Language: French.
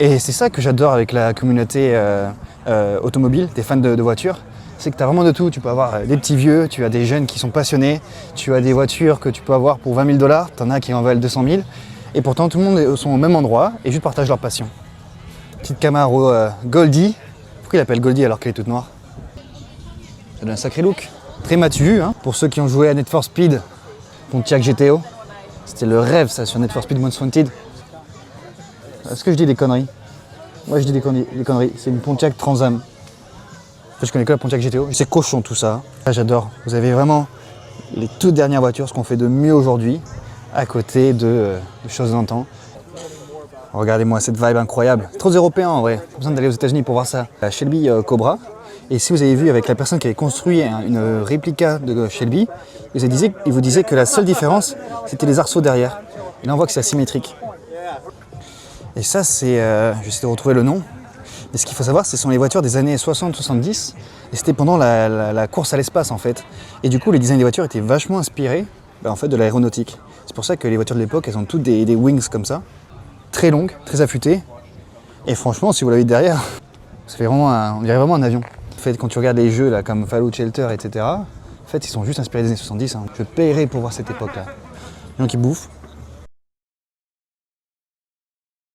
Et c'est ça que j'adore avec la communauté automobile, des fans de voitures. C'est que tu as vraiment de tout. Tu peux avoir des petits vieux, tu as des jeunes qui sont passionnés, tu as des voitures que tu peux avoir pour 20 000 $, tu en as qui en valent 200 000. Et pourtant, tout le monde sont au même endroit et juste partagent leur passion. Petite Camaro Goldie. Pourquoi il l'appelle Goldie alors qu'elle est toute noire? Ça donne un sacré look. Très matu, hein. Pour ceux qui ont joué à Need for Speed, Pontiac GTO. C'était le rêve ça sur Need for Speed Most Wanted. Est-ce que je dis des conneries? Moi je dis des conneries. C'est une Pontiac Trans Am. Je connais que la Pontiac GTO. C'est cochon tout ça. Ah, j'adore. Vous avez vraiment les toutes dernières voitures, ce qu'on fait de mieux aujourd'hui, à côté de choses d'antan. Regardez-moi cette vibe incroyable. Trop européen en vrai. Pas besoin d'aller aux États-Unis pour voir ça. La Shelby Cobra. Et si vous avez vu avec la personne qui avait construit une réplica de Shelby, il vous disait que la seule différence, c'était les arceaux derrière. Et là on voit que c'est asymétrique. Et ça c'est, j'essaie de retrouver le nom. Mais ce qu'il faut savoir, ce sont les voitures des années 60-70, et c'était pendant la course à l'espace en fait. Et du coup, les designs des voitures étaient vachement inspirés en fait, de l'aéronautique. C'est pour ça que les voitures de l'époque, elles ont toutes des wings comme ça, très longues, très affûtées. Et franchement, si vous l'avez derrière, ça fait vraiment on dirait vraiment un avion. En fait, quand tu regardes les jeux là, comme Fallout Shelter, etc., en fait, ils sont juste inspirés des années 70. Hein. Je paierais pour voir cette époque-là. Les gens qui bouffent.